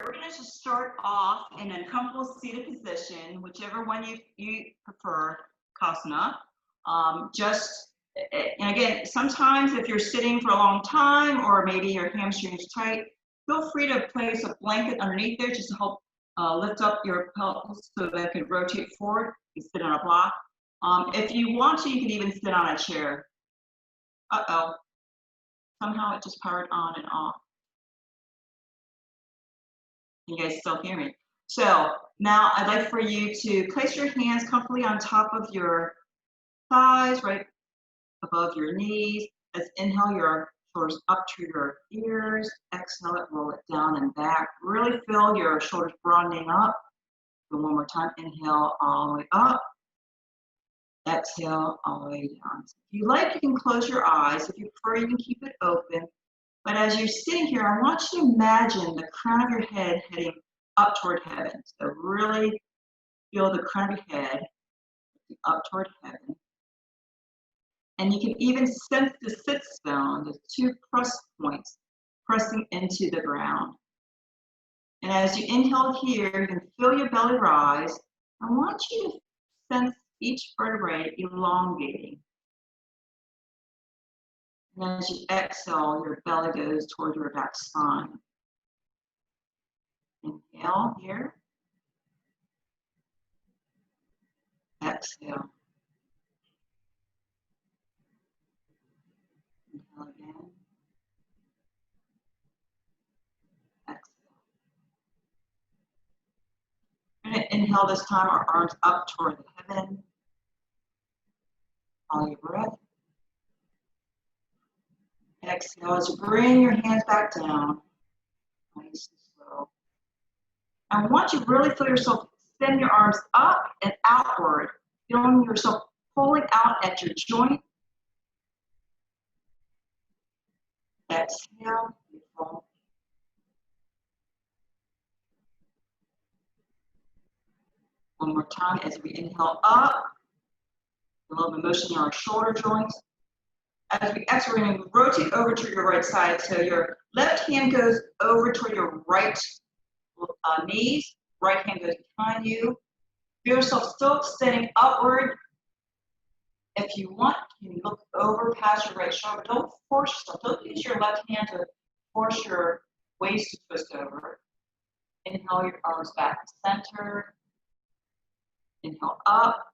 We're going to just start off in a comfortable seated position, whichever one you prefer, Kasana. And again, sometimes if you're sitting for a long time or maybe your hamstring is tight, feel free to place a blanket underneath there just to help lift up your pelvis so that it can rotate forward. You sit on a block. If you want to, you can even sit on a chair. Uh-oh. Somehow it just powered on and off. You guys still hear me? So now I'd like for you to place your hands comfortably on top of your thighs, right above your knees. Let's inhale your shoulders up to your ears. Exhale it, roll it down and back. Really feel your shoulders broadening up. Do one more time. Inhale all the way up. Exhale all the way down. If you like, you can close your eyes. If you prefer, you can keep it open. But as you're sitting here, I want you to imagine the crown of your head heading up toward heaven. So really feel the crown of your head up toward heaven. And you can even sense the sit bone, the two press points pressing into the ground. And as you inhale here, you can feel your belly rise. I want you to sense each vertebrae elongating. And as you exhale, your belly goes toward your back spine. Inhale here. Exhale. Inhale again. Exhale. We're going to inhale this time, our arms up toward the heaven. Follow your breath. Exhale as you bring your hands back down. Nice and slow. I want you to really feel yourself extend your arms up and outward, feeling yourself pulling out at your joint. Exhale, beautiful. One more time as we inhale up, a little bit of motion in our shoulder joints. As we exhale, we're going to rotate over to your right side. So your left hand goes over toward your right knees. Right hand goes behind you. Feel yourself still extending upward. If you want, you can look over past your right shoulder. Don't force yourself. Don't use your left hand to force your waist to twist over. Inhale your arms back to center. Inhale up.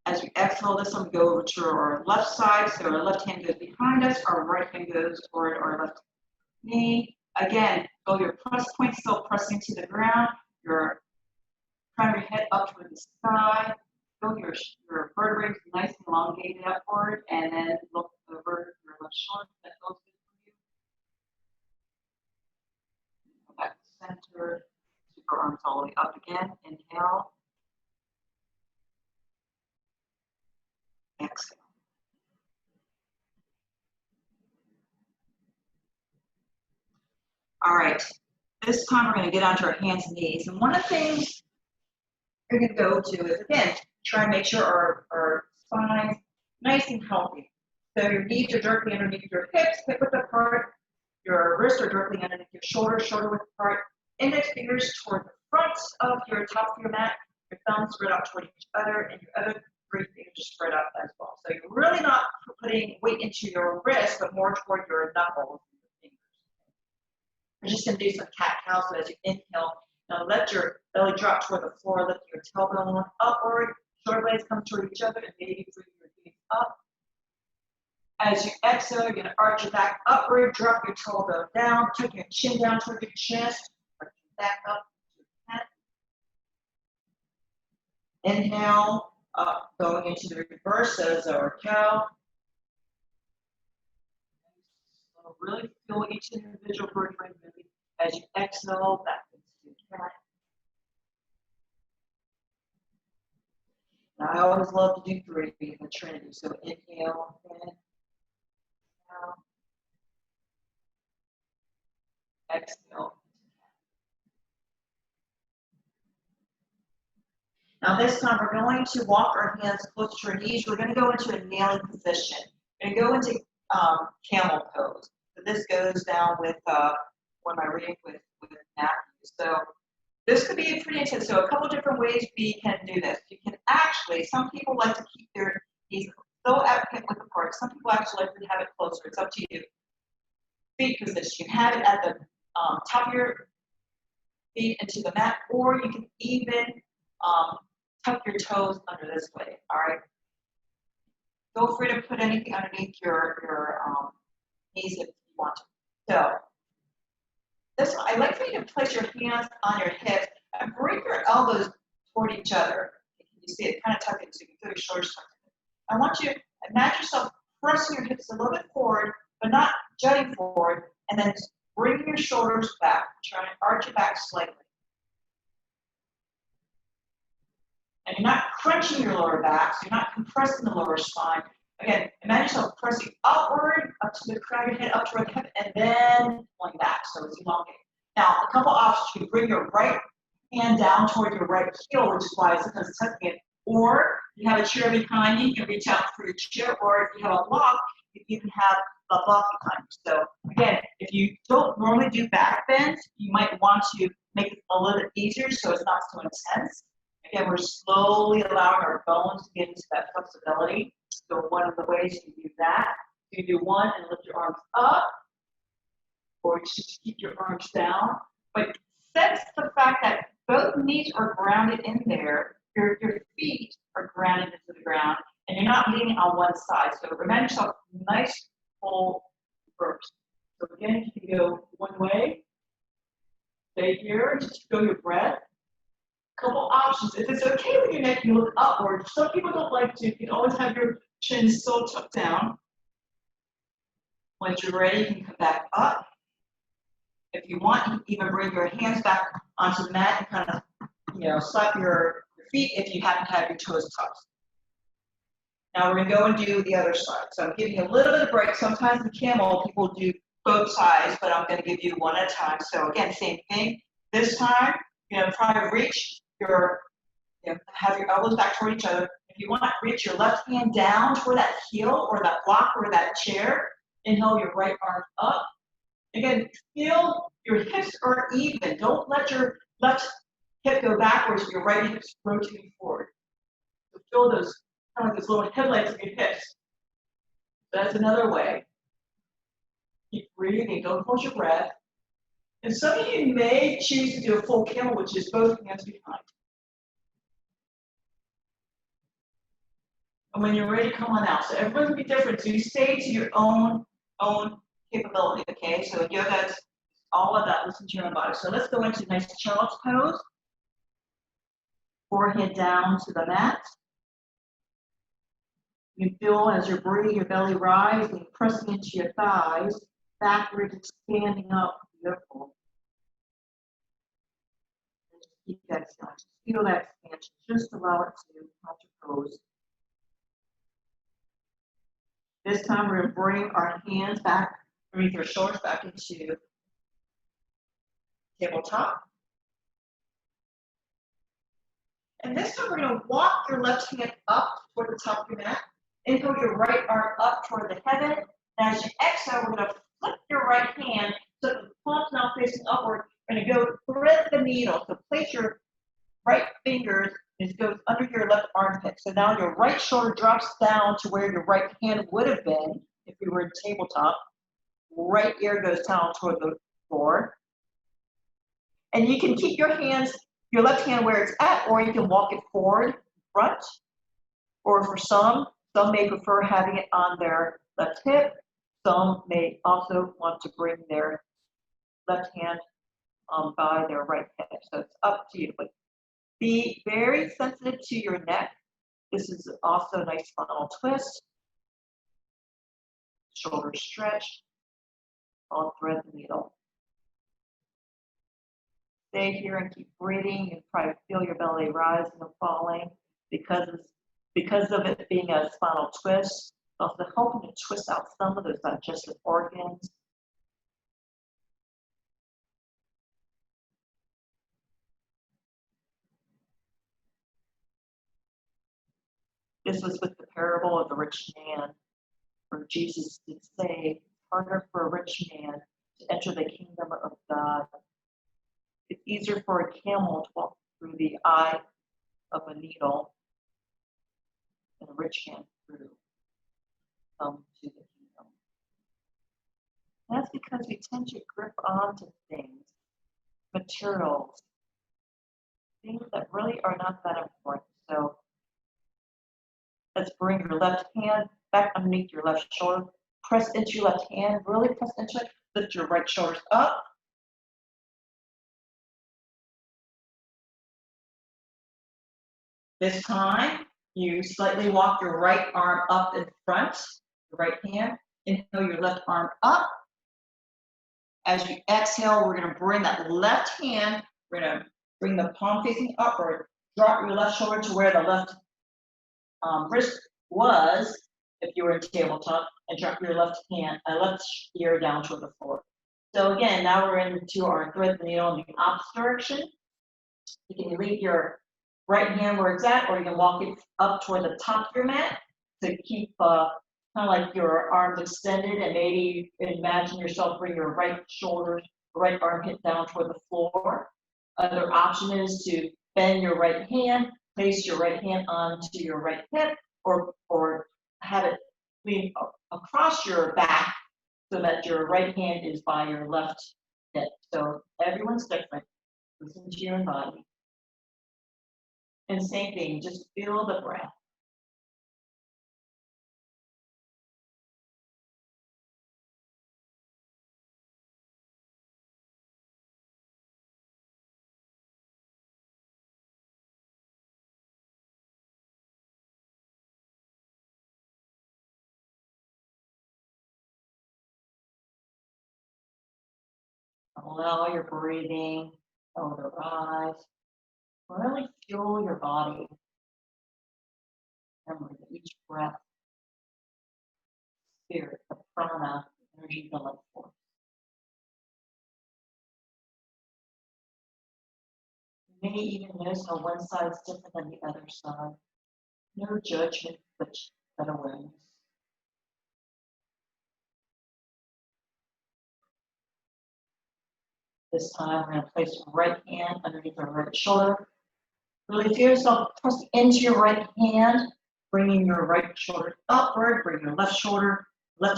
As we exhale this, I'm going to go over to our left side. So our left hand goes behind us. Our right hand goes toward our left knee. Again, feel your press point still pressing to the ground. Your crown of your head up toward the sky. Feel your vertebrae nice and elongated upward. And then look over your left shoulder. That feels good for you. Go back to center. Keep your arms all the way up again. Inhale. Exhale. All right, this time we're going to get onto our hands and knees. And one of the things you're going to go to is, again, try and make sure our spine's nice and healthy. So your knees are directly underneath your hips, hip width apart. Your wrists are directly underneath your shoulders, shoulder width apart. Index fingers toward the front of your top of your mat. Your thumbs spread out toward each other, and your other three fingers spread out as well. So you're really not putting weight into your wrist, but more toward your knuckles and your fingers. We're just going to do some cat-cow. So as you inhale, now let your belly drop toward the floor, lift your tailbone upward, shoulder blades come toward each other, and maybe bring your gaze up. As you exhale, you're going to arch your back upward, drop your tailbone down, tuck your chin down toward your chest, arch your back up to your head. Inhale, up, going into the reverse, so our cow. So really feel each individual vertebrae moving as you exhale back into cat. Now I always love to do three in the Trinity. So inhale, in, out, exhale. Now this time we're going to walk our hands close to our knees. We're going to go into a kneeling position. We're going to go into camel pose. So this goes down with when I'm reading with Matthew. So this could be pretty intense. So a couple different ways we can do this. You can actually, some people like to keep their knees so at hip width apart. Some people actually like to have it closer. It's up to you. Feet position. You can have it at the top of your feet into the mat, or you can even tuck your toes under this way. All right. Feel free to put anything underneath your knees if you want to. So this one, I like for you to place your hands on your hips and bring your elbows toward each other. You see it kind of tucked in, so you can feel your shoulders tucked in. I want you to imagine yourself pressing your hips a little bit forward, but not jutting forward, and then bring your shoulders back. Try to arch your back slightly. And you're not crunching your lower back, so you're not compressing the lower spine. Again, imagine yourself pressing upward, up to the crown of your head, up toward the hip, and then pulling back, so it's elongated. Now, a couple options. You can bring your right hand down toward your right heel, which is why sometimes it's tucking it. Or you have a chair behind you, you can reach out for your chair, or if you have a block, you can have a block behind you. So again, if you don't normally do back bends, you might want to make it a little bit easier so it's not so intense. Again, we're slowly allowing our bones to get into that flexibility. So one of the ways you do that, you do one and lift your arms up, or just keep your arms down. But sense the fact that both knees are grounded in there, your feet are grounded into the ground, and you're not leaning on one side. So remember yourself, nice full burst. So again, you can go one way, stay here, just feel your breath. Couple options. If it's okay with your neck, you look upward. Some people don't like to. You can always have your chin so tucked down. Once you're ready, you can come back up. If you want, you can even bring your hands back onto the mat and kind of, slap your feet if you happen to have your toes tucked. Now we're going to go and do the other side. So I'm giving you a little bit of break. Sometimes in camel, people do both sides, but I'm going to give you one at a time. So again, same thing. This time, try to reach have your elbows back toward each other. If you want to reach your left hand down toward that heel or that block or that chair, inhale your right arm up. Again, feel your hips are even. Don't let your left hip go backwards, your right hip's rotating forward. So feel those, kind of like those little headlights of your hips. That's another way. Keep breathing, don't hold your breath. And some of you may choose to do a full camel, which is both hands behind. And when you're ready, come on out. So everyone's gonna be different. So you stay to your own capability, okay? So yoga is all of that. Listen to your own body. So let's go into nice child's pose. Forehead down to the mat. You feel as you're breathing your belly rising, pressing into your thighs, backwards, expanding up. Beautiful. And just keep that expansion. Just feel that expansion. Just allow it to come to pose. This time we're going to bring our hands back, underneath our shoulders back into tabletop. And this time we're going to walk your left hand up toward the top of your mat. Inhale your right arm up toward the heaven. And as you exhale, we're going to flip your right hand so the palm's now facing upward. We're going to go thread the needle. So place your right fingers, it goes under your left armpit. So now your right shoulder drops down to where your right hand would have been if we were in tabletop. Right ear goes down toward the floor. And you can keep your left hand where it's at, or you can walk it forward, front. Or for some may prefer having it on their left hip. Some may also want to bring their left hand by their right hip. So it's up to you. But be very sensitive to your neck. This is also a nice spinal twist. Shoulder stretch. I'll thread the needle. Stay here and keep breathing. You probably feel your belly rising and falling because of it being a spinal twist. Also helping to twist out some of those digestive organs. This was with the parable of the rich man, where Jesus did say, it's harder for a rich man to enter the kingdom of God. It's easier for a camel to walk through the eye of a needle than a rich man through to the kingdom. That's because we tend to grip onto things, materials, things that really are not that important. So let's bring your left hand back underneath your left shoulder. Press into your left hand, really press into it. Lift your right shoulders up. This time, you slightly walk your right arm up in front, the right hand. Inhale your left arm up. As you exhale, we're going to bring that left hand, we're going to bring the palm facing upward. Drop your left shoulder to where the left wrist was if you were in tabletop, and drop your left ear down toward the floor. So again, now we're into our thread the needle in the opposite direction. You can leave your right hand where it's at, or you can walk it up toward the top of your mat to keep kind of like your arms extended, and maybe imagine yourself bring your right shoulder, right armpit down toward the floor. Other option is to bend your right hand, place your right hand onto your right hip, or have it lean across your back so that your right hand is by your left hip. So everyone's different. Listen to your body. And same thing, just feel the breath. Allow your breathing to rise. Really fuel your body. Remember that each breath, spirit, the prana, energy, the life force. You may even notice how one side is different than the other side. No judgment, but awareness. This time, we're going to place your right hand underneath our right shoulder. Really feel yourself press into your right hand, bringing your right shoulder upward, bring your left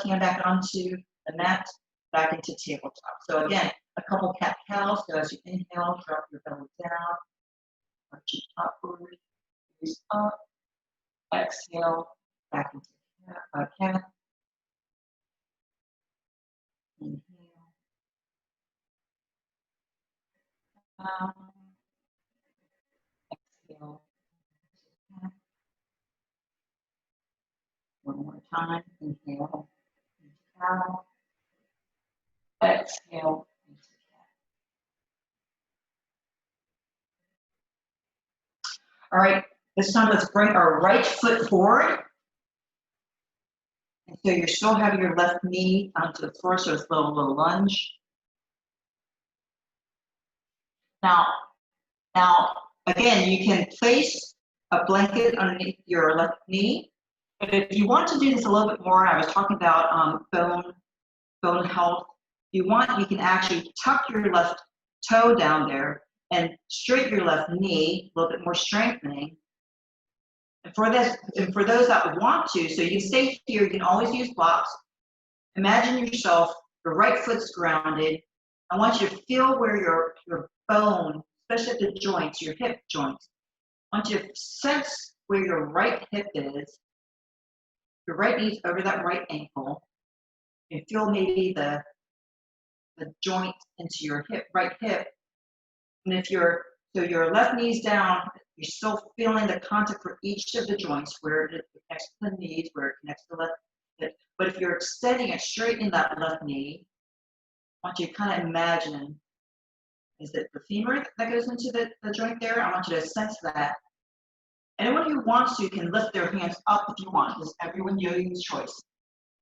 hand back onto the mat, back into tabletop. So again, a couple cat-cows. So as you inhale, drop your belly down, arch your top forward, squeeze up, exhale, back into cat. Inhale. Down. Exhale. One more time. Inhale. Cow. Exhale. All right. This time, let's bring our right foot forward. And so you're still having your left knee onto the floor, so it's a little lunge. Now, again, you can place a blanket underneath your left knee. But if you want to do this a little bit more, I was talking about bone health. If you want, you can actually tuck your left toe down there and straighten your left knee, a little bit more strengthening. And for those that want to, so you can stay here, you can always use blocks. Imagine yourself, your right foot's grounded. I want you to feel where your bone, especially at the joints, your hip joints. I want you to sense where your right hip is. Your right knee's over that right ankle. And feel maybe the joint into your right hip. And if your left knee's down, you're still feeling the contact for each of the joints, where it connects to the knees, where it connects to the left hip. But if you're extending it straight in that left knee, I want you to kind of imagine, is it the femur that goes into the joint there? I want you to sense that. Anyone who wants to can lift their hands up if you want. It's everyone yogi's choice.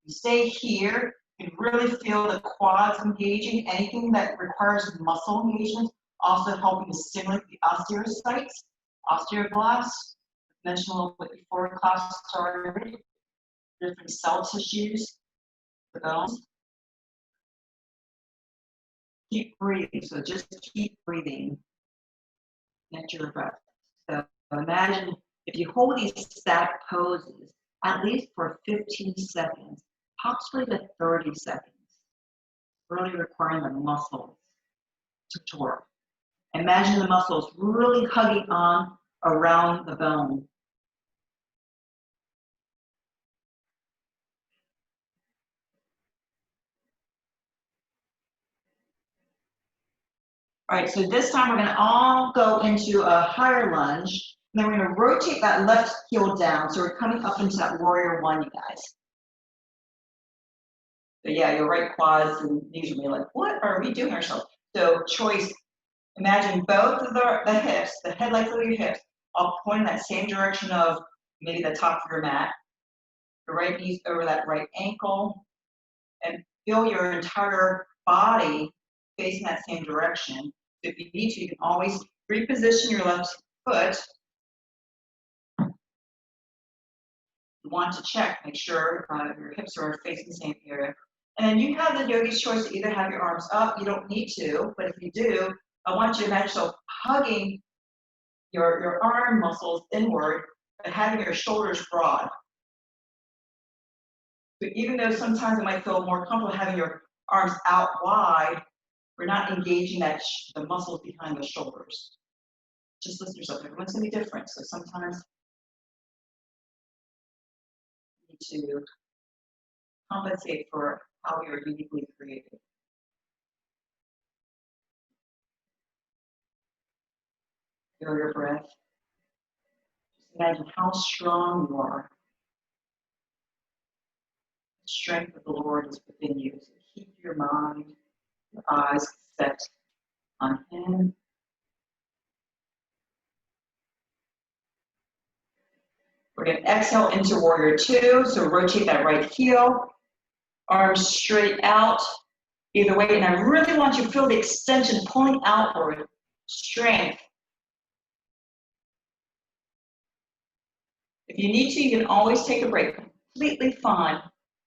You stay here, you can really feel the quads engaging. Anything that requires muscle engagement, also helping to stimulate the osteocytes, osteoblasts. I mentioned a little bit before class started, different cell tissues, the bones. Keep breathing. So just keep breathing. Connect your breath. So imagine if you hold these static poses at least for 15 seconds, possibly to 30 seconds, really requiring the muscles to work. Imagine the muscles really hugging on around the bone. All right, so this time we're going to all go into a higher lunge. And then we're going to rotate that left heel down. So we're coming up into that warrior one, you guys. So yeah, your right quads and knees will be like, what are we doing ourselves? So choice, imagine both of the hips, the head length of your hips, all pointing that same direction of maybe the top of your mat. The right knees over that right ankle. And feel your entire body facing that same direction. If you need to, you can always reposition your left foot. You want to check, make sure your hips are facing the same area. And then you have the yogi's choice to either have your arms up, you don't need to, but if you do, I want you to imagine yourself hugging your arm muscles inward and having your shoulders broad. So even though sometimes it might feel more comfortable having your arms out wide, we're not engaging the muscles behind the shoulders. Just listen to yourself. Everyone's going to be different. So sometimes you need to compensate for how you're uniquely created. Feel your breath. Just imagine how strong you are. The strength of the Lord is within you. So keep your mind, your eyes set on Him. We're going to exhale into warrior two. So rotate that right heel, arms straight out. Either way, and I really want you to feel the extension pulling outward, strength. If you need to, you can always take a break, completely fine.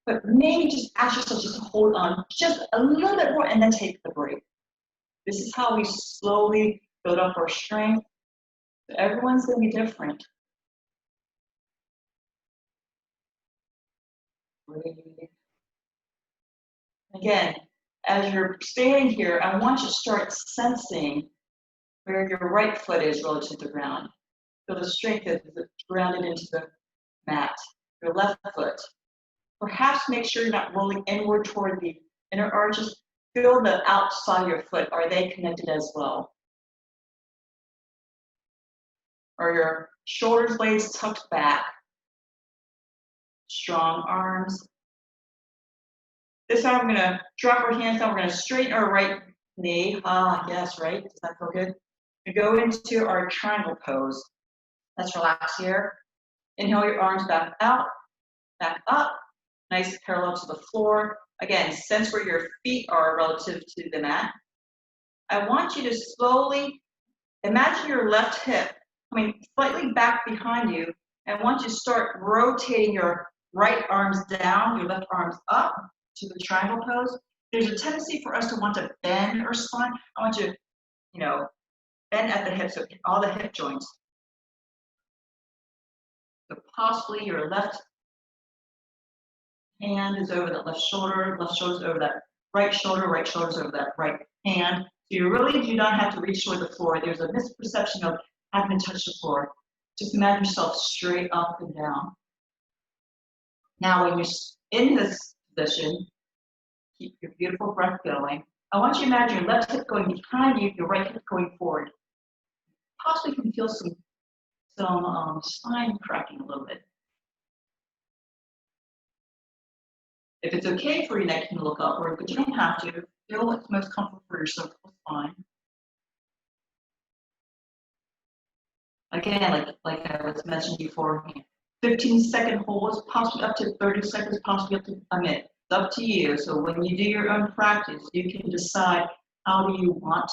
But maybe just ask yourself just to hold on just a little bit more and then take the break. This is how we slowly build up our strength. So everyone's going to be different. Breathe. Again, as you're standing here, I want you to start sensing where your right foot is relative to the ground. Feel the strength that is grounded into the mat. Your left foot. Perhaps make sure you're not rolling inward toward the inner arches. Feel the outside of your foot. Are they connected as well? Are your shoulders blades tucked back? Strong arms. This time we're going to drop our hands down. We're going to straighten our right knee. Yes, right? Does that feel good? We go into our triangle pose. Let's relax here. Inhale your arms back out, back up. Nice parallel to the floor. Again, sense where your feet are relative to the mat. I want you to slowly imagine your left hip coming slightly back behind you. And I want you to start rotating your right arms down, your left arms up to the triangle pose. There's a tendency for us to want to bend our spine. I want you to, bend at the hips, so all the hip joints. So possibly your left hand is over that left shoulder's over that right shoulder's over that right hand. So you really do not have to reach toward the floor. There's a misperception of having to touch the floor. Just imagine yourself straight up and down. Now, when you're in this position, keep your beautiful breath going. I want you to imagine your left hip going behind you, your right hip going forward. Possibly you can feel some spine cracking a little bit. If it's okay for your neck, you can look upward, but you don't have to. Feel what's most comfortable for your cervical spine. Again, like I was mentioning before, 15-second holds, possibly up to 30 seconds, possibly up to a minute. It's up to you. So when you do your own practice, you can decide how do you want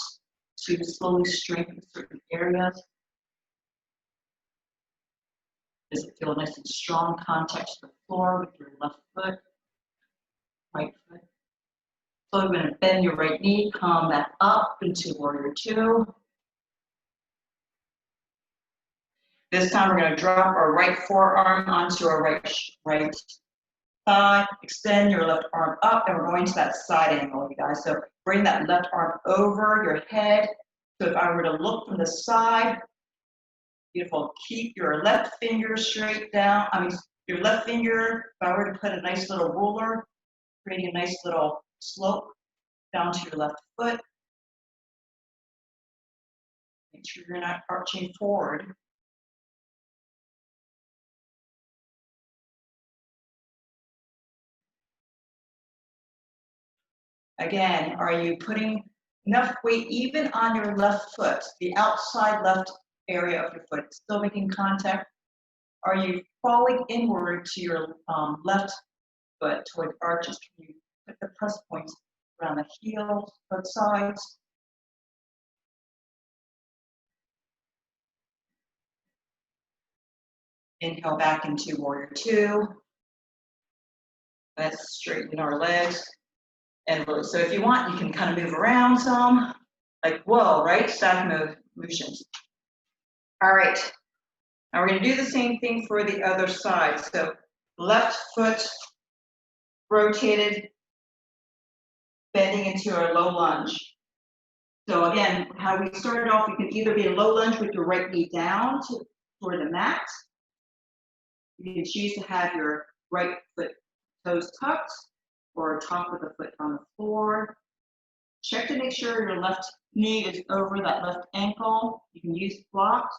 to slowly strengthen certain areas. Does it feel nice and strong contact to the floor with your left foot, right foot? So you're going to bend your right knee, come back up into warrior two. This time we're going to drop our right forearm onto our right thigh. Extend your left arm up, and we're going to that side angle, you guys. So bring that left arm over your head. So if I were to look from the side, beautiful. Keep your left finger straight down. Your left finger, if I were to put a nice little ruler, creating a nice little slope down to your left foot. Make sure you're not arching forward. Again, are you putting enough weight even on your left foot, the outside left area of your foot, still making contact? Are you falling inward to your left foot toward the arches? Can you put the press points around the heels, both sides? Inhale back into warrior two. Let's straighten our legs and release. So if you want, you can kind of move around some, like whoa, right? Static motions. All right. Now we're going to do the same thing for the other side. So left foot rotated, bending into our low lunge. So again, how we started off, you can either be a low lunge with your right knee down toward the mat. You can choose to have your right foot toes tucked or top of the foot on the floor. Check to make sure your left knee is over that left ankle. You can use blocks.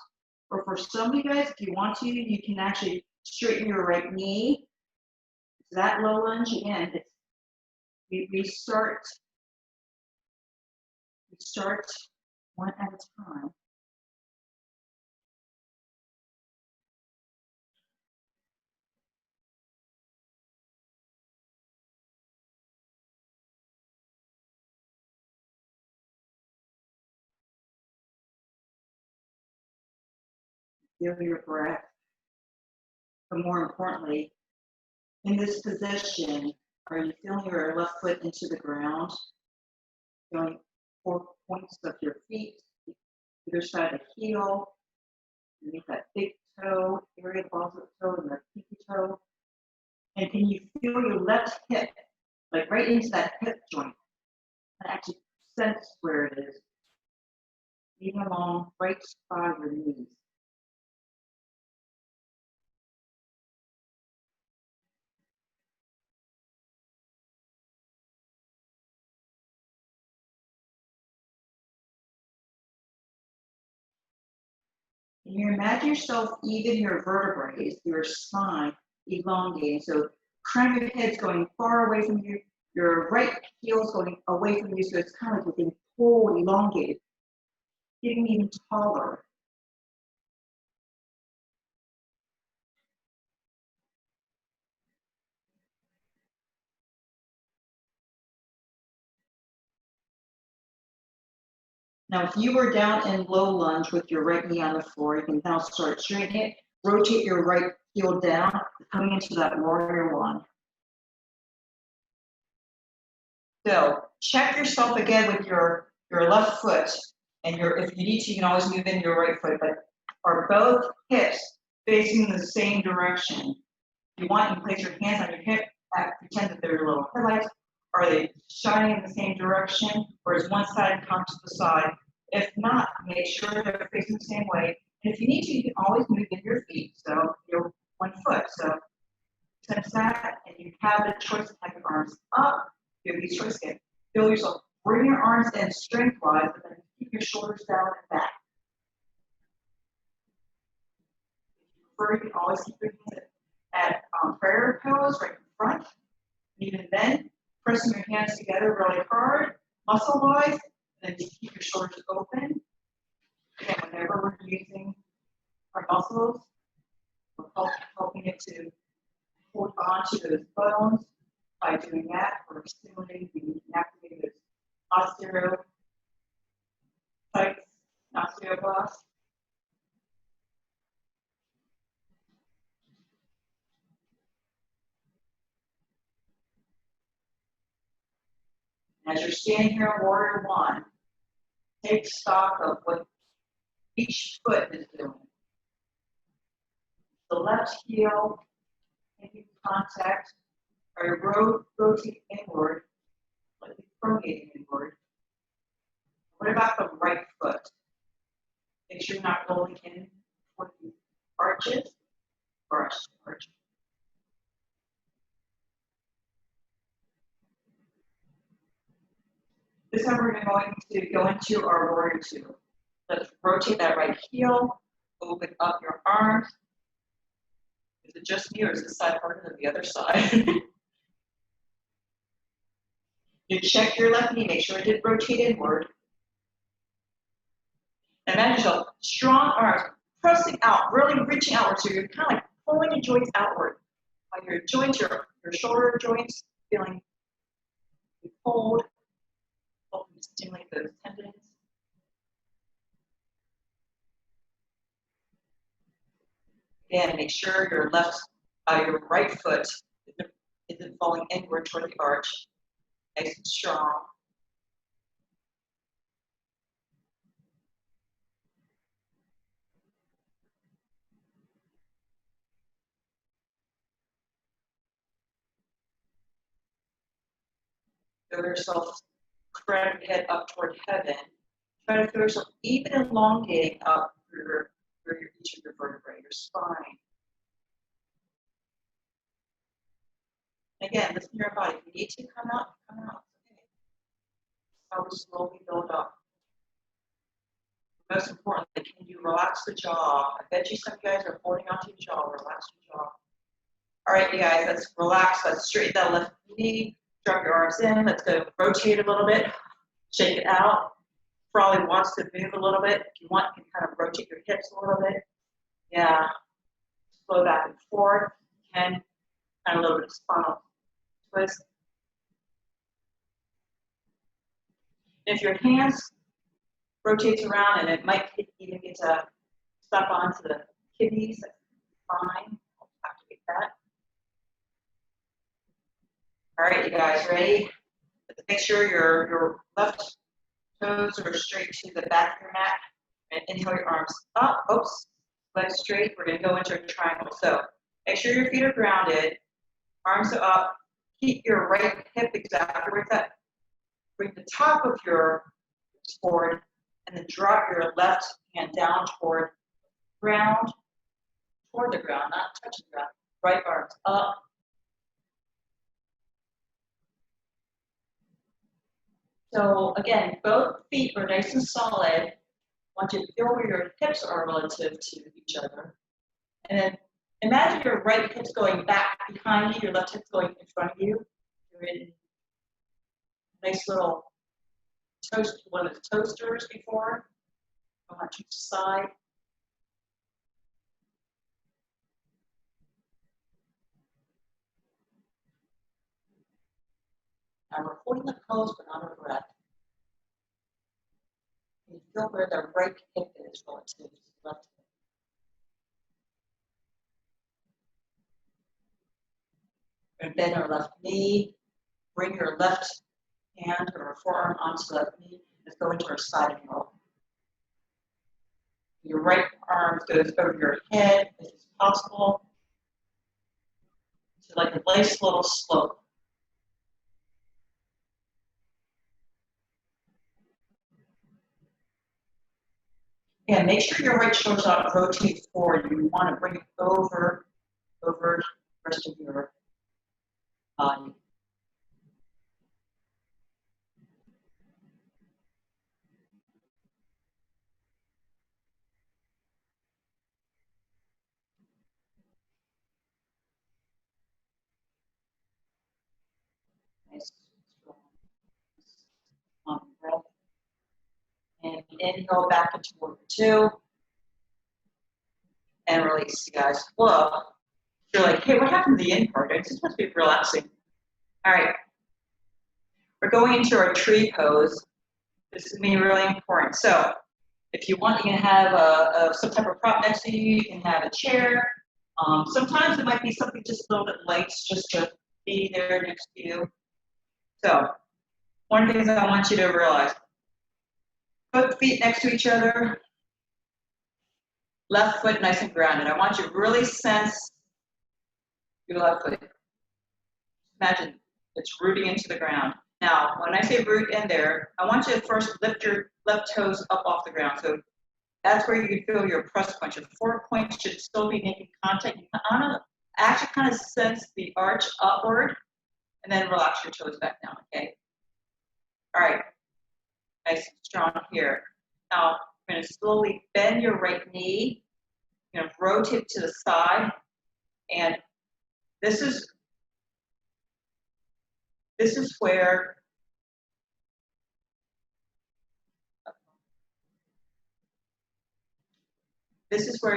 Or for some of you guys, if you want to, you can actually straighten your right knee. That low lunge, again, we start one at a time. Feel your breath. But more importantly, in this position, are you feeling your left foot into the ground? Feeling 4 points of your feet, either side of the heel, underneath that big toe, area of the balls of the toe and the pinky toe. And can you feel your left hip, like right into that hip joint, and actually sense where it is, even along right side of your knees. And you imagine yourself, even your vertebrae, your spine, elongating. So crown of your head's going far away from you, your right heel's going away from you, so it's kind of like being pulled, elongated, getting even taller. Now, if you were down in low lunge with your right knee on the floor, you can now start straightening it. Rotate your right heel down, coming into that warrior one. So check yourself again with your left foot, and if you need to, you can always move in your right foot, but are both hips facing the same direction? If you want, you can place your hands on your hip, pretend that they're little headlights. Are they shining in the same direction, or is one side cocked to the side? If not, make sure they're facing the same way. And if you need to, you can always move in your feet, so your one foot. So sense that, and you have the choice to have your arms up. You have these choices again. Feel yourself. Bring your arms in strength-wise, but then keep your shoulders down and back. If you prefer, you can always keep your hands at prayer pose right in front. Even then, pressing your hands together really hard, muscle-wise, and then just keep your shoulders open. Again, whenever we're using our muscles, we're helping it to hold on to those bones. By doing that, we're stimulating the activating those osteocytes, osteoblasts. As you're standing here in Warrior One, take stock of what each foot is doing. The left heel making contact, or rotate inward, like pronating inward. What about the right foot? Make sure you're not rolling in toward the arches or arch. This time we're going to go into our Warrior Two. Let's rotate that right heel, open up your arms. Is it just me or is this side harder than the other side? You check your left knee, make sure it did rotate inward. Imagine yourself, strong arms, pressing out, really reaching outward, so you're kind of like pulling your joints outward. While your joints, your shoulder joints, feeling cold, helping to stimulate those tendons. Again, make sure your right foot isn't falling inward toward the arch. Nice and strong. Feel yourself crank your head up toward heaven. Try to feel yourself even elongating up through each of your vertebrae, your spine. Again, listen to your body. If you need to come out, come out. Okay. How we slowly build up. Most importantly, can you relax the jaw? I bet you some guys are holding onto your jaw. Relax your jaw. All right, you guys, let's relax. Let's straighten that left knee. Drop your arms in. Let's go rotate a little bit. Shake it out. Probably wants to move a little bit. If you want, you can kind of rotate your hips a little bit. Yeah. Flow back and forth. You can kind of a little bit of spinal twist. If your hands rotates around and it might even get to step onto the kidneys, that's fine. I'll activate that. All right, you guys, ready? Let's make sure your left toes are straight to the back of your mat. And inhale your arms up. Oops, legs straight. We're going to go into a triangle. So make sure your feet are grounded. Arms are up. Keep your right hip exactly where it's at. Bring the top of your hips forward, and then drop your left hand down toward the ground, not touching the ground. Right arms up. So again, both feet are nice and solid. I want you to feel where your hips are relative to each other. And then imagine your right hip's going back behind you, your left hip's going in front of you. You're in a nice little toast, one of the toasters before. Go on to each side. Now we're holding the pose but not our breath. You feel where the right hip is relative to the left hip. And bend our left knee. Bring your left hand or forearm onto the left knee. Let's go into our side angle. Your right arm goes over your head as is possible. So like a nice little slope. And make sure your right shoulder's not rotate forward. You want to bring it over the rest of your body. Nice, strong breath. And inhale back into warrior two. And release, you guys. Whoa. You're like, hey, what happened to the end part? It's supposed to be relaxing. All right. We're going into our tree pose. This is going to be really important. So if you want, you can have some type of prop next to you. You can have a chair. Sometimes it might be something just a little bit light, just to be there next to you. So One of the things I want you to realize, both feet next to each other, left foot nice and grounded. I want you to really sense your left foot. Imagine it's rooting into the ground. Now, when I say root in there, I want you to first lift your left toes up off the ground. So that's where you can feel your press points. Your forward point should still be making contact. You want to actually kind of sense the arch upward, and then relax your toes back down, okay? All right, nice and strong here. Now, you're going to slowly bend your right knee. You're going to rotate to the side, and this is where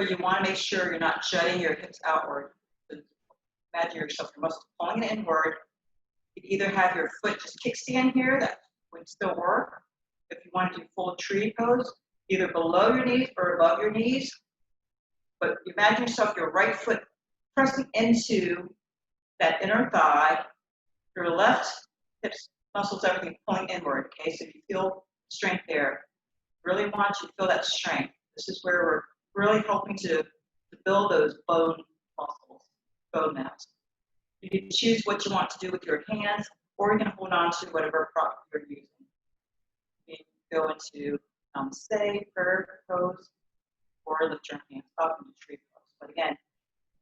you want to make sure you're not jutting your hips outward. So imagine yourself, your muscles pulling it inward. You can either have your foot just kickstand here, that would still work. If you want to do full tree pose, either below your knees or above your knees. But imagine yourself, your right foot pressing into that inner thigh, your left hips, muscles, everything pulling inward, okay? So if you feel strength there, really want you to feel that strength. This is where we're really helping to build those bone muscles, bone mass. You can choose what you want to do with your hands, or you can hold on to whatever prop you're using. You can go into stay, bird pose, or lift your hands up into tree pose. But again,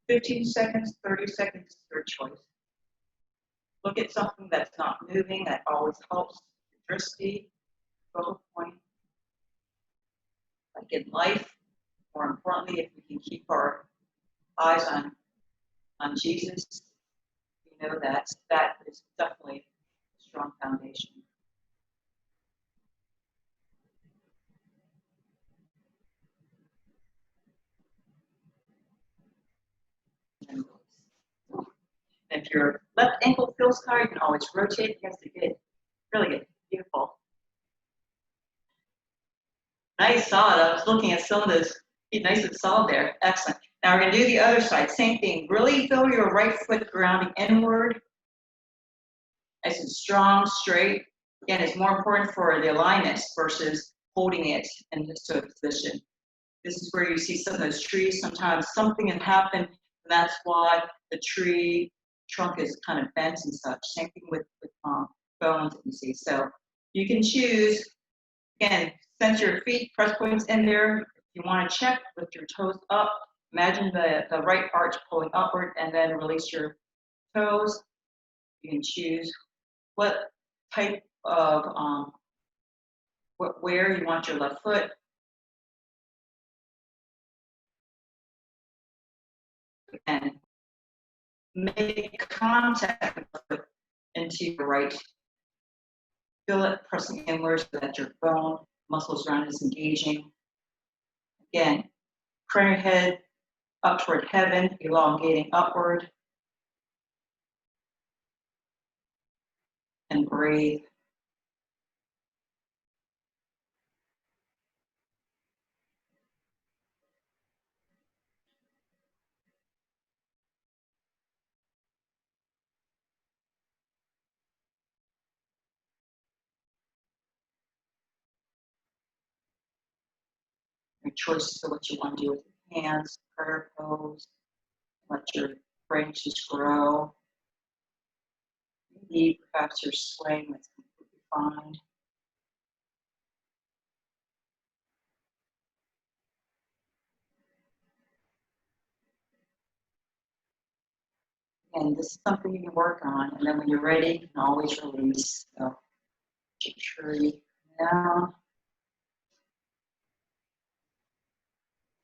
15 seconds, 30 seconds, your choice. Look at something that's not moving, that always helps. Electricity, focal point. Like in life, more importantly, if we can keep our eyes on Jesus, we know that is definitely a strong foundation. And if your left ankle feels tired, you can always rotate against the good. Really good. Beautiful. Nice, solid. I was looking at some of those. Nice and solid there. Excellent. Now we're going to do the other side. Same thing. Really feel your right foot grounding inward. Nice and strong, straight. Again, it's more important for the alignment versus holding it in this sort of position. This is where you see some of those trees. Sometimes something has happened, and that's why the tree trunk is kind of bent and such. Same thing with bones that you see. So you can choose, again, sense your feet, press points in there. If you want to check, lift your toes up. Imagine the right arch pulling upward, and then release your toes. You can choose what type of, where you want your left foot. And make contact into your right. Feel it pressing inward so that your bone, muscles around is engaging. Again, crown your head up toward heaven, elongating upward. And breathe. Your choices of what you want to do with your hands, prayer pose, let your branches grow. Maybe perhaps you're swaying, that's completely fine. And this is something you can work on, and then when you're ready, you can always release. So, your tree down.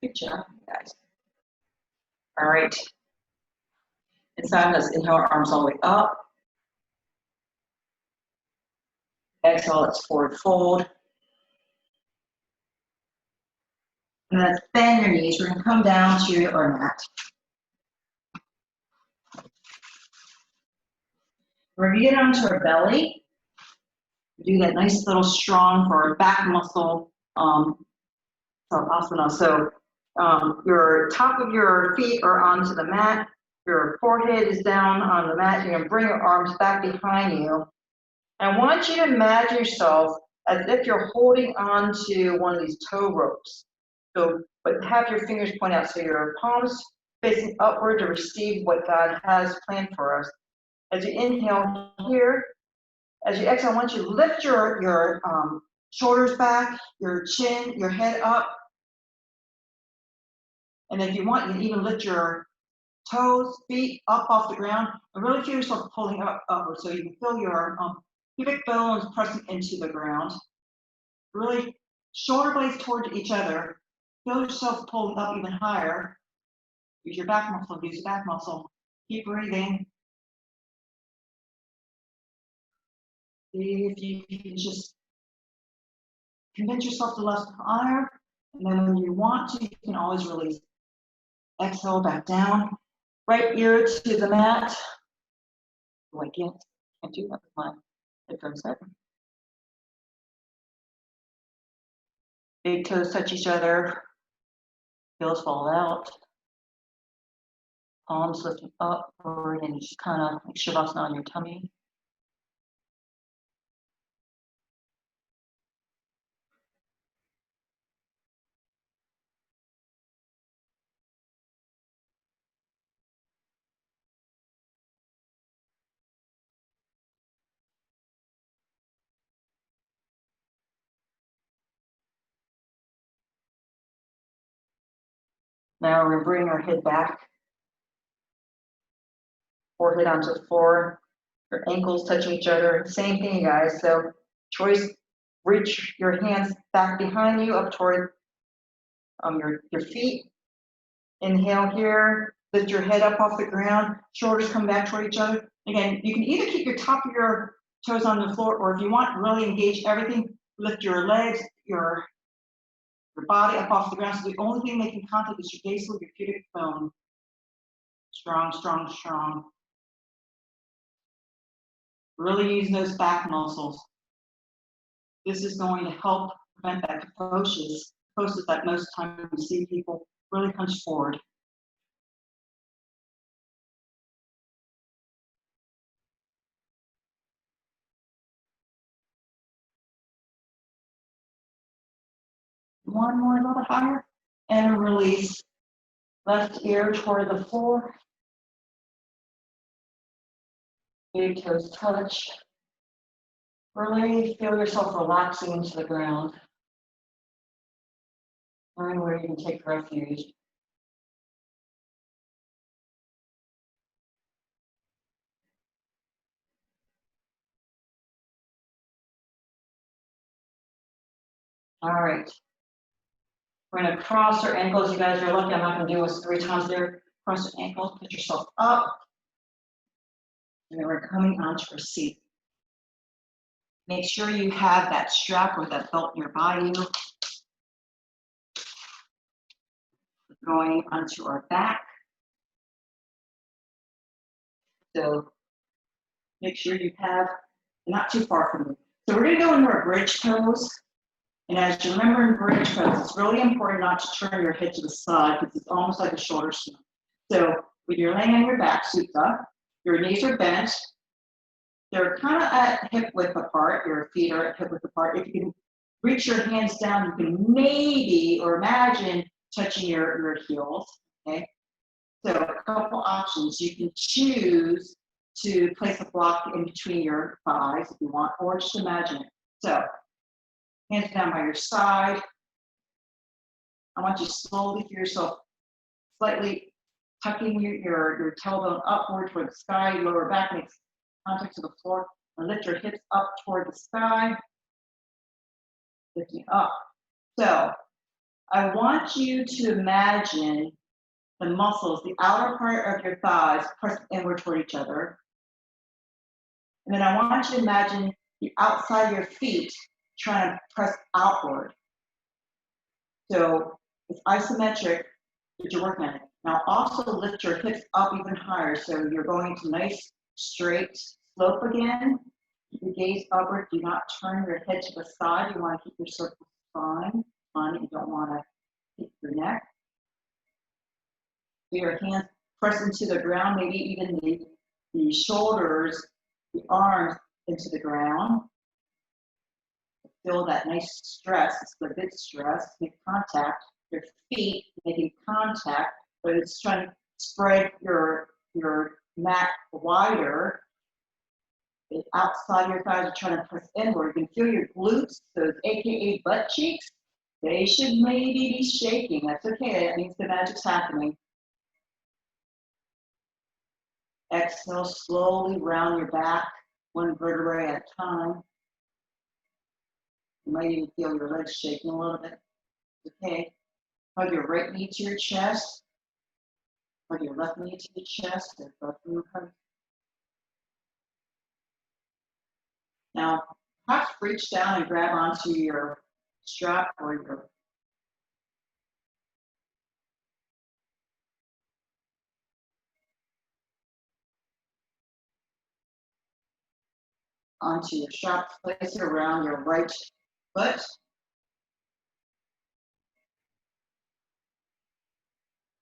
Good job, guys. All right. Inside, let's inhale our arms all the way up. Exhale, let's forward fold. And let's bend your knees. We're going to come down to our mat. We're going to get onto our belly. Do that nice little strong for our back muscle asana. So your top of your feet are onto the mat. Your forehead is down on the mat. You're going to bring your arms back behind you. I want you to imagine yourself as if you're holding on to one of these tow ropes. So, but have your fingers point out so your palms facing upward to receive what God has planned for us. As you inhale here, as you exhale, I want you to lift your shoulders back, your chin, your head up. And if you want, you can even lift your toes, feet up off the ground, and really feel yourself pulling up upward so you can feel your pubic bones pressing into the ground. Really, shoulder blades toward each other. Feel yourself pulling up even higher. Use your back muscle, use your back muscle. Keep breathing. See if you can just convince yourself to lift higher. And then when you want to, you can always release. Exhale back down. Right ear to the mat. Oh, I can't do that with my headphones set. Big toes touch each other. Heels fall out. Palms lifting upward and just kind of like shavasana on your tummy. Now we're going to bring our head back. Forehead onto the floor. Your ankles touching each other. Same thing, guys. So choice, reach your hands back behind you up toward your feet. Inhale here. Lift your head up off the ground. Shoulders come back toward each other. Again, you can either keep your top of your toes on the floor, or if you want, really engage everything. Lift your legs, your body up off the ground. So the only thing making contact is your base of your pubic bone. Strong, strong, strong. Really using those back muscles. This is going to help prevent that kyphosis that most times we see people really hunch forward. One more, a little bit higher, and release. Left ear toward the floor. Big toes touch. Really feel yourself relaxing into the ground. Find where you can take refuge. All right. We're going to cross our ankles. You guys are lucky. I'm not going to do this 3 times there. Cross your ankles, put yourself up. And then we're coming onto our seat. Make sure you have that strap or that belt nearby you. Going onto our back. So make sure you have, not too far from you. So we're going to go into our bridge pose. And as you remember in bridge pose, it's really important not to turn your head to the side because it's almost like a shoulder snap. So when you're laying on your back, supta, your knees are bent. They're kind of at hip width apart. Your feet are at hip width apart. If you can reach your hands down, you can maybe or imagine touching your heels. Okay. So a couple options. You can choose to place a block in between your thighs if you want, or just imagine it. So hands down by your side. I want you to slowly feel yourself slightly tucking your tailbone upward toward the sky. Your lower back makes contact to the floor. And lift your hips up toward the sky. Lifting up. So I want you to imagine the muscles, the outer part of your thighs pressed inward toward each other. And then I want you to imagine the outside of your feet trying to press outward. So it's isometric, but you're working on it. Now also lift your hips up even higher. So you're going to nice straight slope again. Keep your gaze upward. Do not turn your head to the side. You want to keep your circle spine. You don't want to hit your neck. Your hands press into the ground, maybe even the shoulders, the arms, into the ground. Feel that nice stress, it's a good stress, make contact. Your feet making contact, but it's trying to spread your mat wider. Outside your thighs are trying to press inward. You can feel your glutes, those AKA butt cheeks. They should maybe be shaking. That's okay. That means the magic's happening. Exhale, slowly round your back, one vertebrae at a time. You might even feel your legs shaking a little bit. Okay. Hug your right knee to your chest. Hug your left knee to the chest. They're both in the hug. Now, perhaps reach down and grab onto your strap or your strap. Place it around your right foot.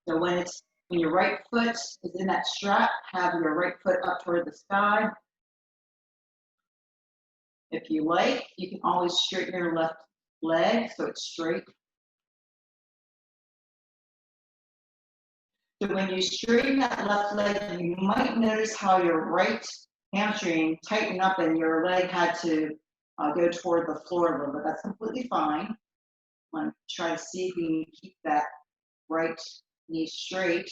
So when your right foot is in that strap, have your right foot up toward the sky. If you like, you can always straighten your left leg so it's straight. So when you straighten that left leg, you might notice how your right hamstring tightened up and your leg had to go toward the floor a little bit. That's completely fine. I'm going to try to see if we can keep that right knee straight.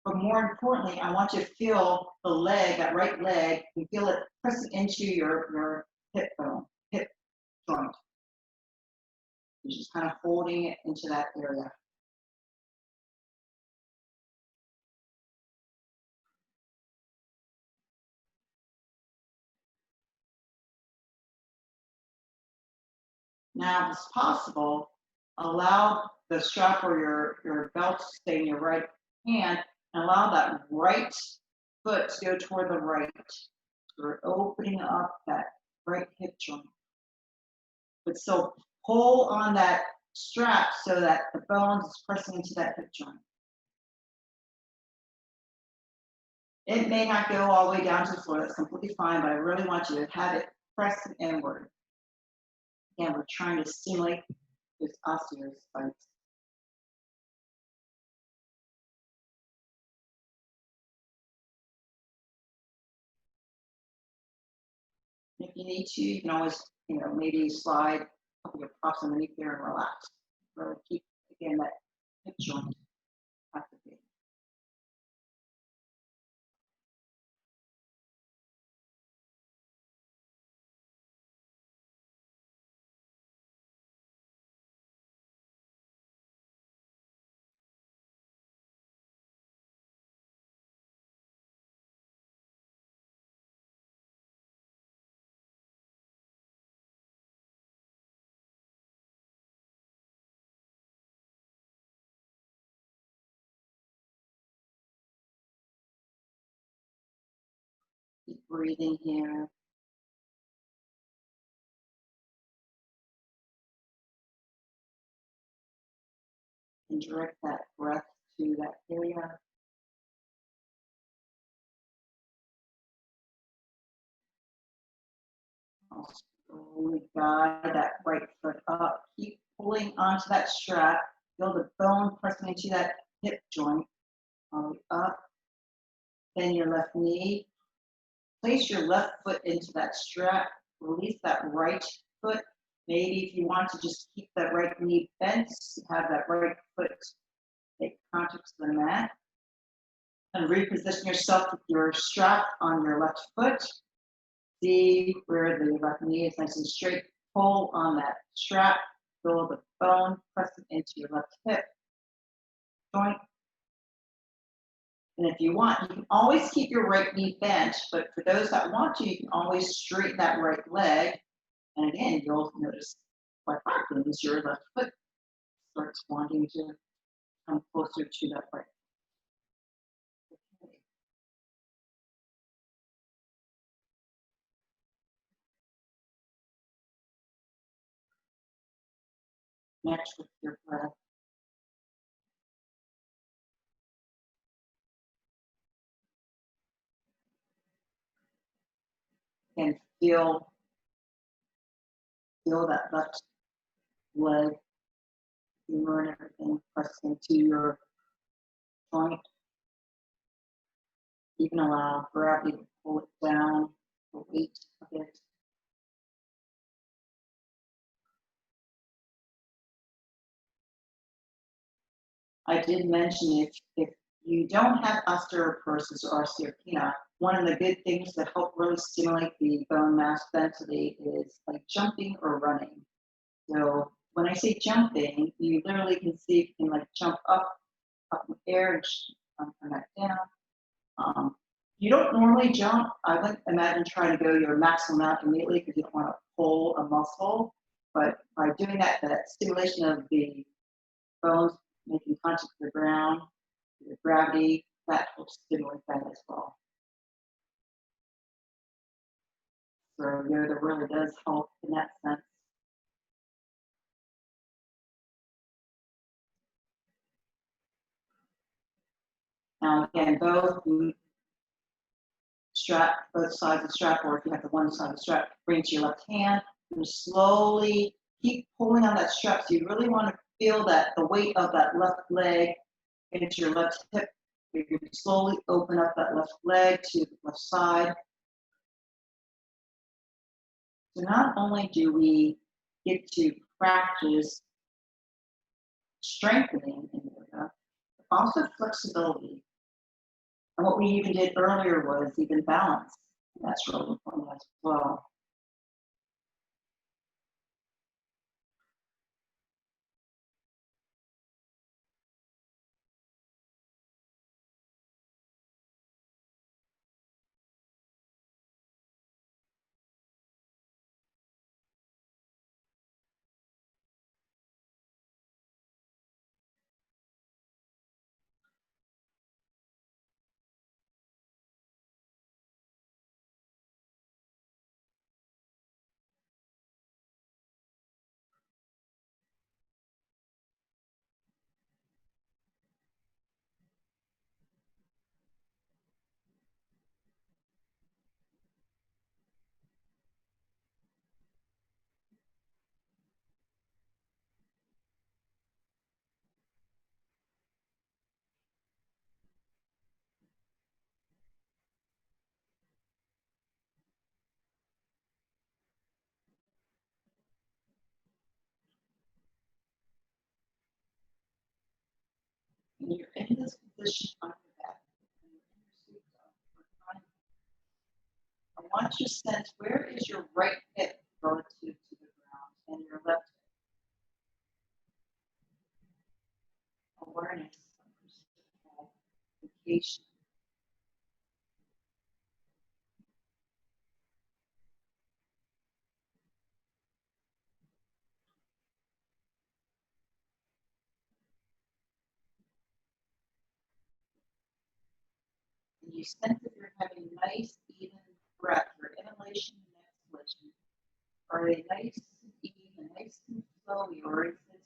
But more importantly, I want you to feel the leg, that right leg, you feel it pressing into your hip bone, hip joint. You're just kind of holding it into that area. Now, if it's possible, allow the strap or your belt to stay in your right hand and allow that right foot to go toward the right. So we're opening up that right hip joint. But still pull on that strap so that the bones is pressing into that hip joint. It may not go all the way down to the floor, that's completely fine, but I really want you to have it pressing inward. Again, we're trying to stimulate those osteospines. If you need to, you can always, maybe slide a couple of your props underneath there and relax. Really keep, again, that hip joint activated. Keep breathing here. And direct that breath to that area. I'll slowly guide that right foot up. Keep pulling onto that strap. Feel the bone pressing into that hip joint. All the way up. Then your left knee. Place your left foot into that strap. Release that right foot. Maybe if you want to just keep that right knee bent, have that right foot make contact to the mat. And reposition yourself with your strap on your left foot. See where the left knee is nice and straight. Pull on that strap. Feel the bone pressing into your left hip joint. And if you want, you can always keep your right knee bent, but for those that want to, you can always straighten that right leg. And again, you'll notice quite often as your left foot starts wanting to come closer to that right. Okay. Next with your breath. Again, feel that left leg, femur and everything pressing into your joint. You can allow gravity to pull it down, the weight of it. I did mention if you don't have osteoporosis or osteopenia, one of the good things that help really stimulate the bone mass density is like jumping or running. So when I say jumping, you literally can see if you can like jump up in the air and come back down. You don't normally jump. I would imagine trying to go your maximum amount immediately because you don't want to pull a muscle. But by doing that stimulation of the bones making contact with the ground, the gravity, that helps stimulate that as well. So yoga really does help in that sense. Now again, both sides of the strap, or if you have the one side of the strap, bring it to your left hand and slowly keep pulling on that strap. So you really want to feel that the weight of that left leg into your left hip. You can slowly open up that left leg to the left side. So not only do we get to practice strengthening in yoga, but also flexibility. And what we even did earlier was even balance. That's really important as well. When you're in this position on your back, I want you to sense where is your right hip relative to the ground and your left hip. Awareness of location. And you sense that you're having nice, even breath, your inhalation and exhalation are a nice, even, nice and flowy, or is it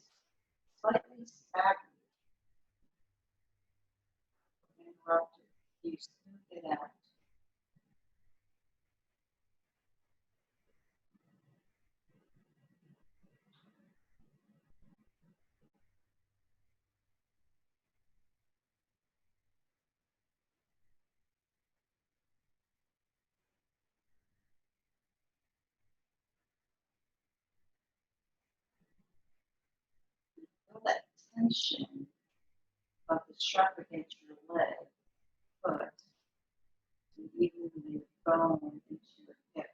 slightly stagnant, interrupted? You smooth it out. Feel that tension of the strap against your leg, foot, and even the bone into your hip.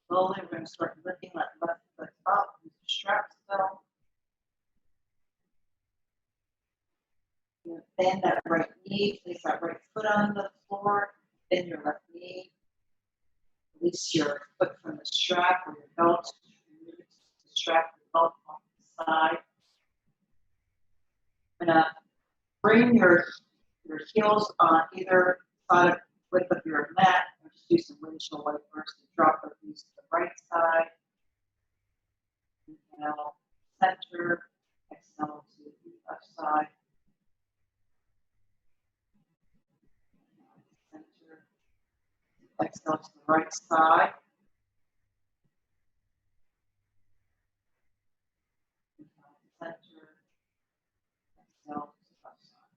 Slowly, we're going to start lifting that left foot up into the strap still. Bend that right knee, place that right foot on the floor, bend your left knee. Release your foot from the strap or your belt. Release the strap and belt off the side. I'm going to bring your heels on either side of width of your mat. Or just do some windshield wipe first and drop the knees to the right side. Inhale, center. Exhale to the left side. Exhale to the right side. Inhale to center. Exhale to the left side.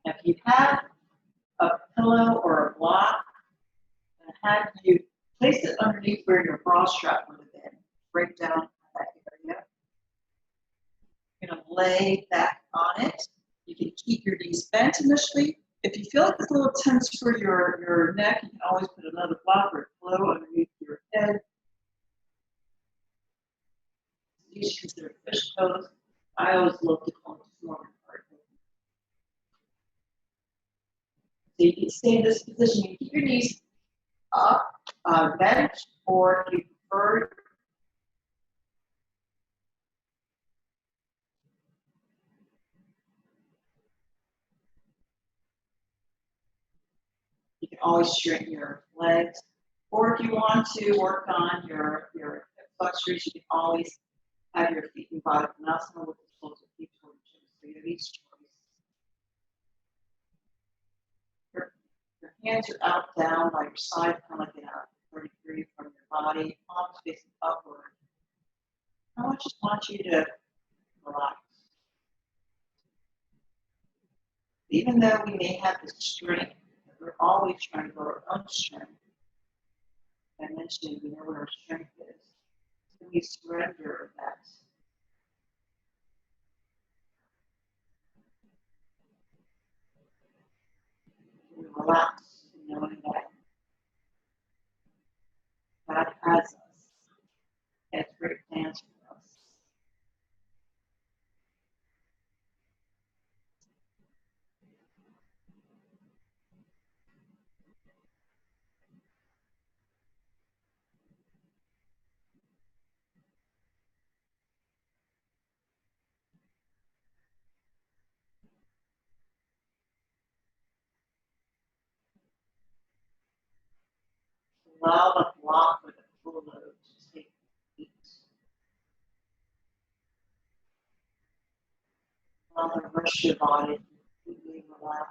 Now, if you have a pillow or a block, and have you place it underneath where your bra strap would have been, right down that area. You're going to lay back on it. You can keep your knees bent initially. If you feel like it's a little tense for your neck, you can always put another block or pillow underneath your head. These are considered fish pose. I always love to call it forward part. So you can stay in this position. You keep your knees up, bent, or if you prefer, you can always straighten your legs. Or if you want to work on your hip flexors, you can always have your feet in body konasana with the soles of feet toward each other. So you have each choice. Your hands are out down by your side, kind of like in a 30 degree from your body, palms facing upward. I just want you to relax. Even though we may have the strength, we're always trying to grow our own strength. I mentioned we know what our strength is. So we surrender that. We relax, knowing that God has us, has great plans for us. Allow the block or the full load to take the heat. Allow the rest of your body to completely relax.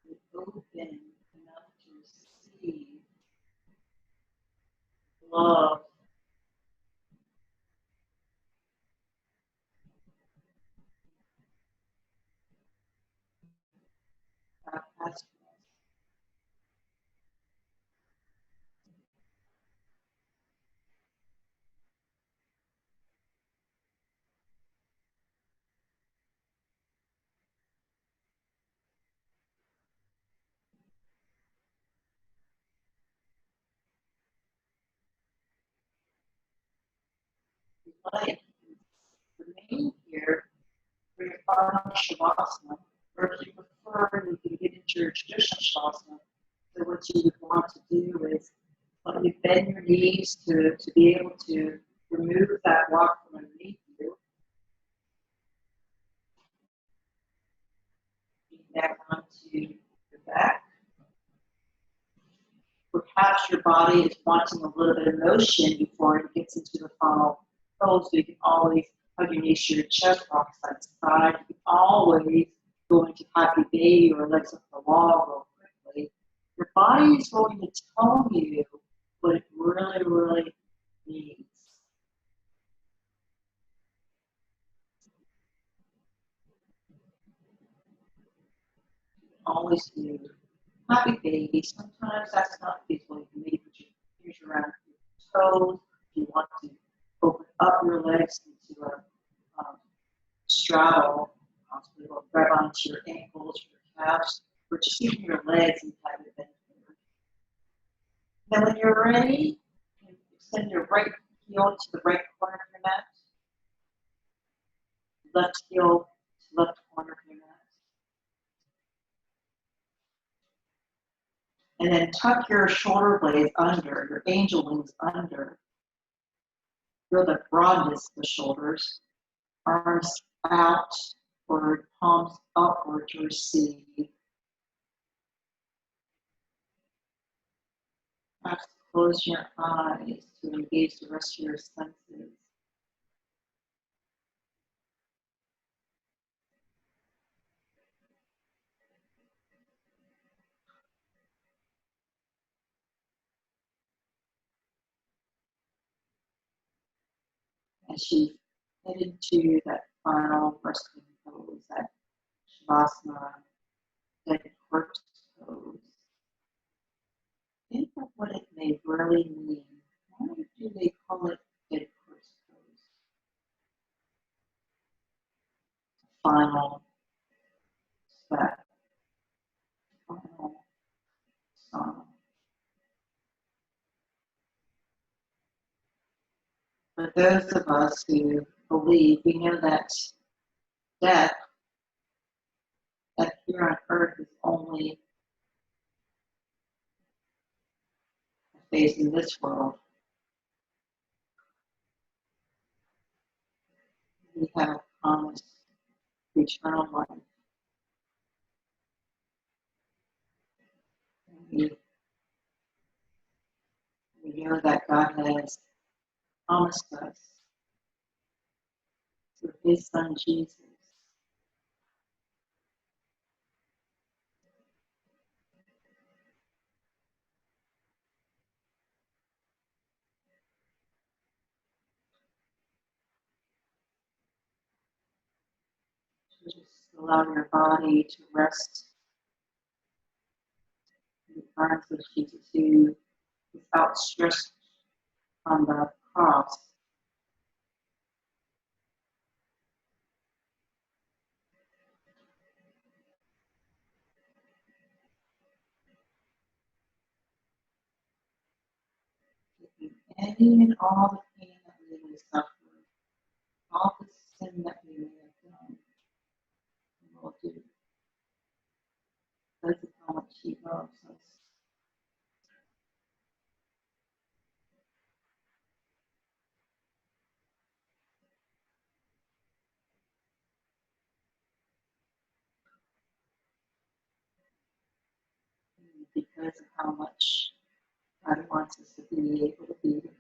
Be open enough to receive love. God has for us. Like, remain here for your final shavasana, or if you prefer, you can get into your traditional shavasana. So what you would want to do is let you bend your knees to be able to remove that rock from underneath you. Back onto your back. Perhaps your body is wanting a little bit of motion before it gets into the final pose, so you can always hug your knees to your chest, rock side to side. You can always go into happy baby or legs up the wall real quickly. Your body is going to tell you what it really, really needs. You can always do happy baby. Sometimes that's not feasible. You can maybe put your fingers around your toes. If you want to open up your legs into a straddle, possibly will grab onto your ankles, your calves, or just even your legs and have your bend forward. Then when you're ready, you can extend your right heel to the right corner of your mat, left heel to left corner of your mat. And then tuck your shoulder blades under, your angel wings under. Feel the broadness of the shoulders, arms out, forward, palms upward to receive. Perhaps close your eyes to engage the rest of your senses. As you head into that final resting pose, that Shavasana, dead corpse pose, think of what it may really mean. Why do they call it dead corpse pose? Final step, final song. For those of us who believe, we know that death here on earth is only a phase in this world. We have a promise of eternal life. And we know that God has promised us through His Son Jesus to just allow your body to rest in the arms of Jesus, who is outstretched on the cross. Taking any and all the pain that we may suffer, all the sin that we may have done, and will do, because of how much He loves us. Because of how much God wants us to be able to be with Him.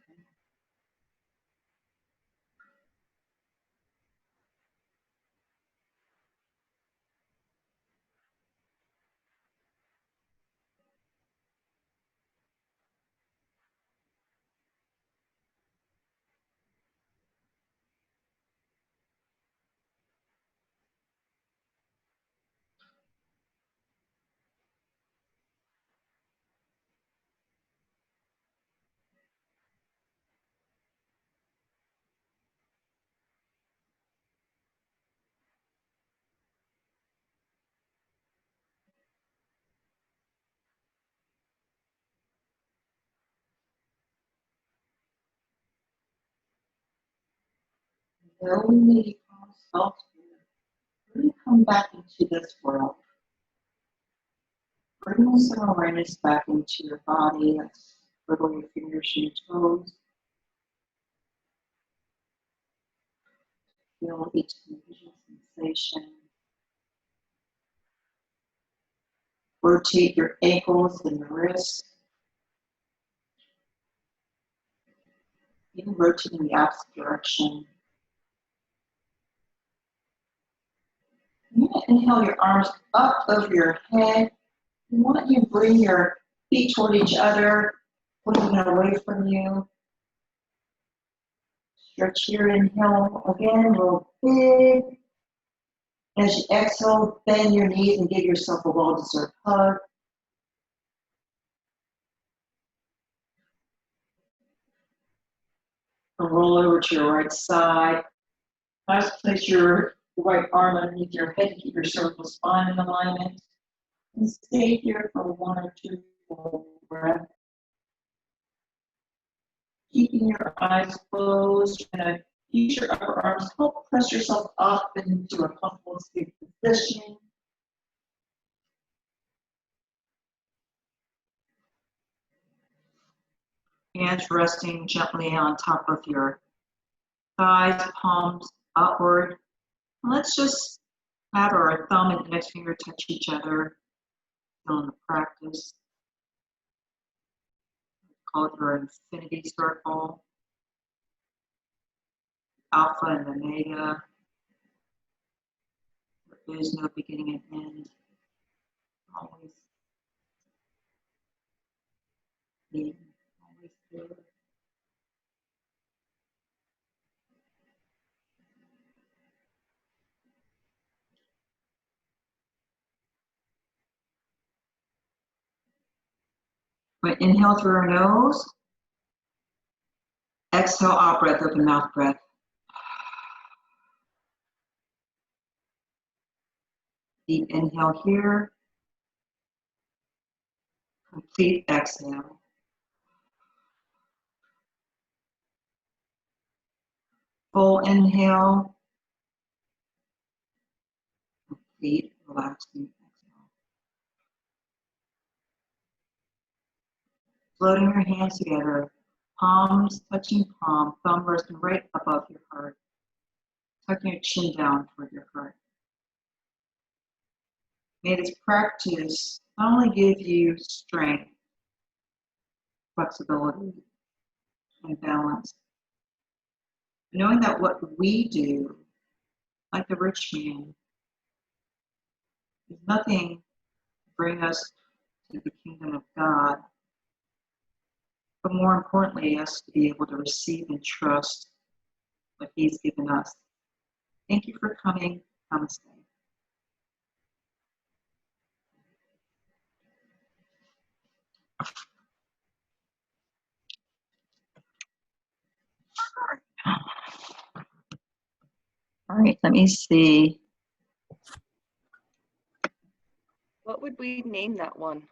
Though we may be promised elsewhere, really come back into this world. Bring some awareness back into your body. Let's wiggle your fingers and your toes. Feel each individual sensation. Rotate your ankles and your wrists. Even rotate in the opposite direction. You're going to inhale your arms up over your head. You want you to bring your feet toward each other, pulling them away from you. Stretch your inhale again, real big. As you exhale, bend your knees and give yourself a well-deserved hug. roll over to your right side. Just place your right arm underneath your head to keep your cervical spine in alignment. And stay here for 1 or 2 full breaths. Keeping your eyes closed, you're going to use your upper arms, help press yourself up into a comfortable seated position. Hands resting gently on top of your thighs, palms upward. And let's just have our thumb and index finger touch each other. Still in the practice. Call it your infinity circle. Alpha and omega. There is no beginning and end. Always being, always there. But inhale through our nose. Exhale out breath, open mouth breath. Deep inhale here. Complete exhale. Full inhale. Complete relaxing exhale. Floating your hands together. Palms touching palm. Thumb resting right above your heart. Tucking your chin down toward your heart. May this practice not only give you strength, flexibility, and balance, but knowing that what we do, like the rich man, is nothing to bring us to the kingdom of God, but more importantly, us to be able to receive and trust what He's given us. Thank you for coming. Namaste. All right, let me see. What would we name that one?